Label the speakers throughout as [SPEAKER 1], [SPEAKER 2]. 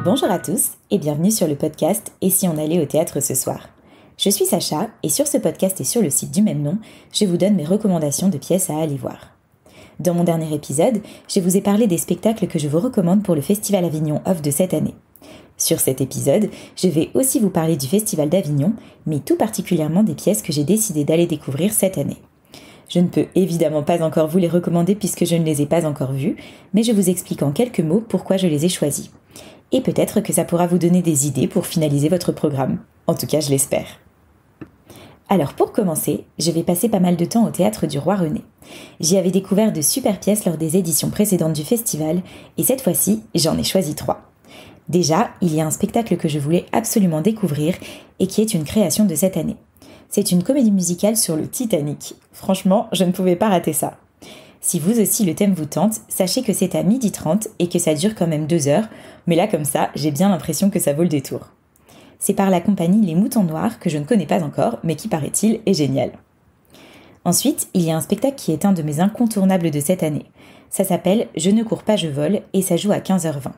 [SPEAKER 1] Bonjour à tous et bienvenue sur le podcast « Et si on allait au théâtre ce soir ?» Je suis Sacha et sur ce podcast et sur le site du même nom, je vous donne mes recommandations de pièces à aller voir. Dans mon dernier épisode, je vous ai parlé des spectacles que je vous recommande pour le Festival Avignon Off de cette année. Sur cet épisode, je vais aussi vous parler du Festival d'Avignon, mais tout particulièrement des pièces que j'ai décidé d'aller découvrir cette année. Je ne peux évidemment pas encore vous les recommander puisque je ne les ai pas encore vues, mais je vous explique en quelques mots pourquoi je les ai choisis. Et peut-être que ça pourra vous donner des idées pour finaliser votre programme. En tout cas, je l'espère. Alors pour commencer, je vais passer pas mal de temps au Théâtre du Roi René. J'y avais découvert de super pièces lors des éditions précédentes du festival, et cette fois-ci, j'en ai choisi 3. Déjà, il y a un spectacle que je voulais absolument découvrir, et qui est une création de cette année. C'est une comédie musicale sur le Titanic. Franchement, je ne pouvais pas rater ça. Si vous aussi le thème vous tente, sachez que c'est à 12h30 et que ça dure quand même 2 heures, mais là comme ça, j'ai bien l'impression que ça vaut le détour. C'est par la compagnie Les Moutons Noirs, que je ne connais pas encore, mais qui paraît-il est génial. Ensuite, il y a un spectacle qui est un de mes incontournables de cette année. Ça s'appelle « Je ne cours pas, je vole » et ça joue à 15h20.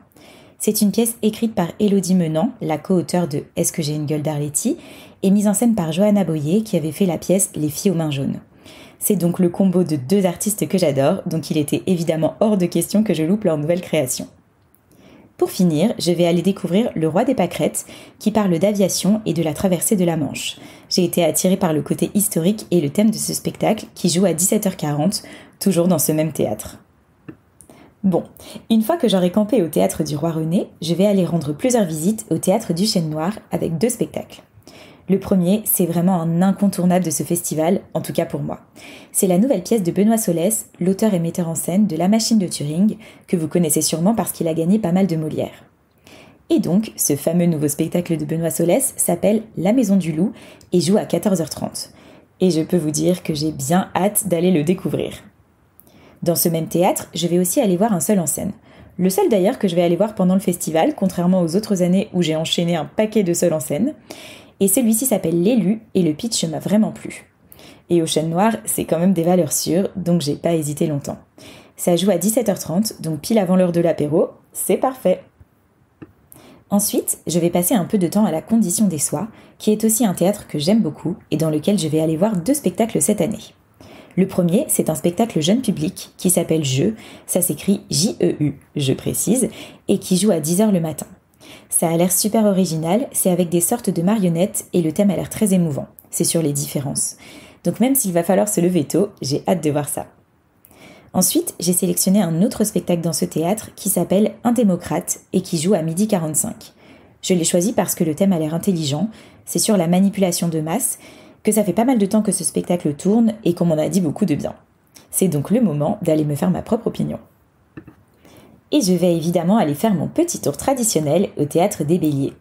[SPEAKER 1] C'est une pièce écrite par Élodie Menant, la co-auteure de « Est-ce que j'ai une gueule d'Arletty ?» et mise en scène par Johanna Boyer qui avait fait la pièce « Les filles aux mains jaunes ». C'est donc le combo de 2 artistes que j'adore, donc il était évidemment hors de question que je loupe leur nouvelle création. Pour finir, je vais aller découvrir Le Roi des Pâquerettes, qui parle d'aviation et de la traversée de la Manche. J'ai été attirée par le côté historique et le thème de ce spectacle, qui joue à 17h40, toujours dans ce même théâtre. Bon, une fois que j'aurai campé au Théâtre du Roi René, je vais aller rendre plusieurs visites au Théâtre du Chêne Noir avec 2 spectacles. Le premier, c'est vraiment un incontournable de ce festival, en tout cas pour moi. C'est la nouvelle pièce de Benoît Solès, l'auteur et metteur en scène de La Machine de Turing, que vous connaissez sûrement parce qu'il a gagné pas mal de Molière. Et donc, ce fameux nouveau spectacle de Benoît Solès s'appelle La Maison du Loup et joue à 14h30. Et je peux vous dire que j'ai bien hâte d'aller le découvrir. Dans ce même théâtre, je vais aussi aller voir un seul en scène. Le seul d'ailleurs que je vais aller voir pendant le festival, contrairement aux autres années où j'ai enchaîné un paquet de seuls en scène. Et celui-ci s'appelle L'Élu et le pitch m'a vraiment plu. Et au Chêne Noir, c'est quand même des valeurs sûres, donc j'ai pas hésité longtemps. Ça joue à 17h30, donc pile avant l'heure de l'apéro, c'est parfait. Ensuite, je vais passer un peu de temps à la Condition des Soies, qui est aussi un théâtre que j'aime beaucoup et dans lequel je vais aller voir 2 spectacles cette année. Le premier, c'est un spectacle jeune public qui s'appelle Jeu, ça s'écrit J-E-U, je précise, et qui joue à 10h le matin. Ça a l'air super original, c'est avec des sortes de marionnettes et le thème a l'air très émouvant. C'est sur les différences. Donc même s'il va falloir se lever tôt, j'ai hâte de voir ça. Ensuite, j'ai sélectionné un autre spectacle dans ce théâtre qui s'appelle Un démocrate et qui joue à 12h45. Je l'ai choisi parce que le thème a l'air intelligent, c'est sur la manipulation de masse, que ça fait pas mal de temps que ce spectacle tourne et qu'on m'en a dit beaucoup de bien. C'est donc le moment d'aller me faire ma propre opinion. Et je vais évidemment aller faire mon petit tour traditionnel au Théâtre des Béliers.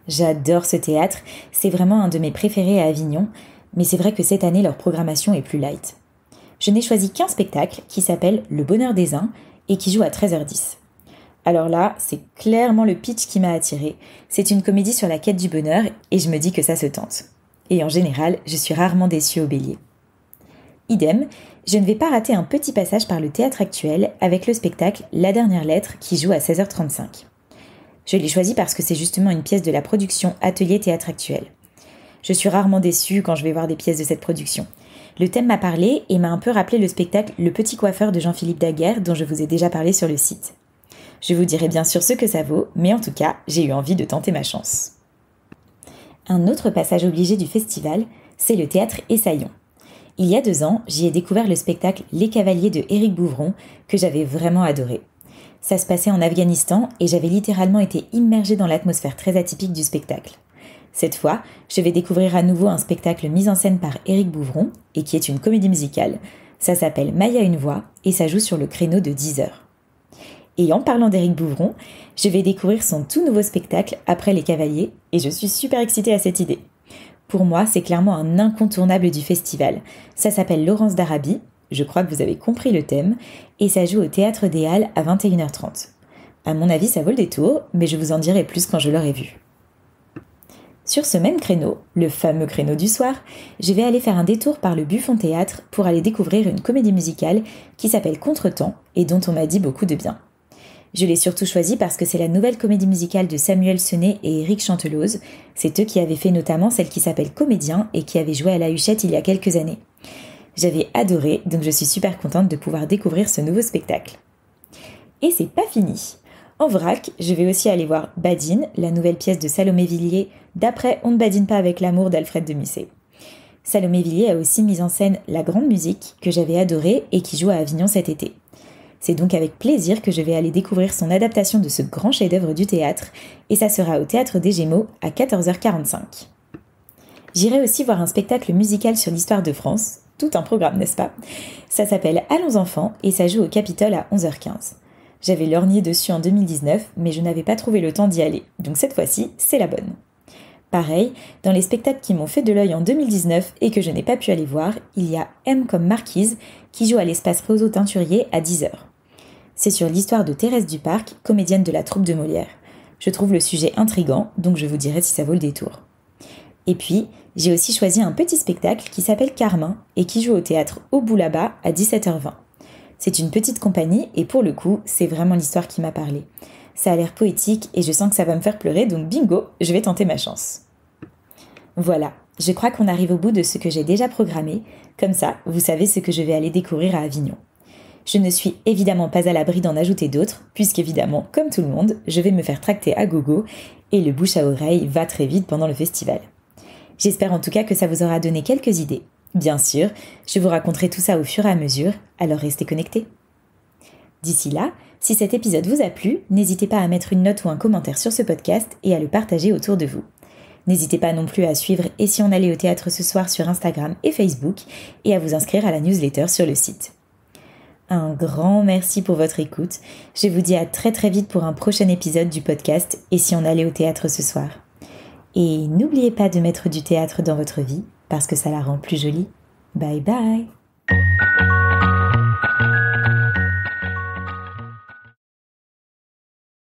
[SPEAKER 1] J'adore ce théâtre, c'est vraiment un de mes préférés à Avignon, mais c'est vrai que cette année leur programmation est plus light. Je n'ai choisi qu'un spectacle qui s'appelle Le Bonheur des uns et qui joue à 13h10. Alors là, c'est clairement le pitch qui m'a attirée. C'est une comédie sur la quête du bonheur et je me dis que ça se tente. Et en général, je suis rarement déçue au Bélier. Idem, je ne vais pas rater un petit passage par le Théâtre Actuel avec le spectacle La Dernière Lettre qui joue à 16h35. Je l'ai choisi parce que c'est justement une pièce de la production Atelier Théâtre Actuel. Je suis rarement déçue quand je vais voir des pièces de cette production. Le thème m'a parlé et m'a un peu rappelé le spectacle Le Petit Coiffeur de Jean-Philippe Daguerre dont je vous ai déjà parlé sur le site. Je vous dirai bien sûr ce que ça vaut, mais en tout cas, j'ai eu envie de tenter ma chance. Un autre passage obligé du festival, c'est le Théâtre Essaillon. Il y a 2 ans, j'y ai découvert le spectacle Les Cavaliers de Éric Bouvron, que j'avais vraiment adoré. Ça se passait en Afghanistan et j'avais littéralement été immergée dans l'atmosphère très atypique du spectacle. Cette fois, je vais découvrir à nouveau un spectacle mis en scène par Éric Bouvron et qui est une comédie musicale. Ça s'appelle Maya une voix et ça joue sur le créneau de 10h. Et en parlant d'Éric Bouvron, je vais découvrir son tout nouveau spectacle Après les Cavaliers et je suis super excitée à cette idée. Pour moi, c'est clairement un incontournable du festival. Ça s'appelle Laurence d'Arabie, je crois que vous avez compris le thème, et ça joue au Théâtre des Halles à 21h30. À mon avis, ça vaut le détour, mais je vous en dirai plus quand je l'aurai vu. Sur ce même créneau, le fameux créneau du soir, je vais aller faire un détour par le Buffon Théâtre pour aller découvrir une comédie musicale qui s'appelle Contretemps et dont on m'a dit beaucoup de bien. Je l'ai surtout choisi parce que c'est la nouvelle comédie musicale de Samuel Senet et Éric Chanteloz. C'est eux qui avaient fait notamment celle qui s'appelle Comédien et qui avait joué à la Huchette il y a quelques années. J'avais adoré, donc je suis super contente de pouvoir découvrir ce nouveau spectacle. Et c'est pas fini. En vrac, je vais aussi aller voir Badine, la nouvelle pièce de Salomé Villiers, d'après On ne badine pas avec l'amour d'Alfred de Musset. Salomé Villiers a aussi mis en scène La Grande Musique, que j'avais adorée et qui joue à Avignon cet été. C'est donc avec plaisir que je vais aller découvrir son adaptation de ce grand chef-d'œuvre du théâtre, et ça sera au Théâtre des Gémeaux à 14h45. J'irai aussi voir un spectacle musical sur l'histoire de France, tout un programme, n'est-ce pas ? Ça s'appelle Allons enfants et ça joue au Capitole à 11h15. J'avais lorgné dessus en 2019, mais je n'avais pas trouvé le temps d'y aller, donc cette fois-ci, c'est la bonne. Pareil, dans les spectacles qui m'ont fait de l'œil en 2019 et que je n'ai pas pu aller voir, il y a M comme Marquise qui joue à l'espace Roseau Teinturier à 10h. C'est sur l'histoire de Thérèse Duparc, comédienne de la troupe de Molière. Je trouve le sujet intriguant, donc je vous dirai si ça vaut le détour. Et puis, j'ai aussi choisi un petit spectacle qui s'appelle Carmin et qui joue au théâtre Au bout là-bas à 17h20. C'est une petite compagnie et pour le coup, c'est vraiment l'histoire qui m'a parlé. Ça a l'air poétique et je sens que ça va me faire pleurer, donc bingo, je vais tenter ma chance. Voilà, je crois qu'on arrive au bout de ce que j'ai déjà programmé, comme ça, vous savez ce que je vais aller découvrir à Avignon. Je ne suis évidemment pas à l'abri d'en ajouter d'autres, puisqu'évidemment, comme tout le monde, je vais me faire tracter à gogo, et le bouche à oreille va très vite pendant le festival. J'espère en tout cas que ça vous aura donné quelques idées. Bien sûr, je vous raconterai tout ça au fur et à mesure, alors restez connectés. D'ici là, si cet épisode vous a plu, n'hésitez pas à mettre une note ou un commentaire sur ce podcast et à le partager autour de vous. N'hésitez pas non plus à suivre Et si on allait au théâtre ce soir sur Instagram et Facebook et à vous inscrire à la newsletter sur le site. Un grand merci pour votre écoute. Je vous dis à très très vite pour un prochain épisode du podcast Et si on allait au théâtre ce soir. Et n'oubliez pas de mettre du théâtre dans votre vie parce que ça la rend plus jolie. Bye bye!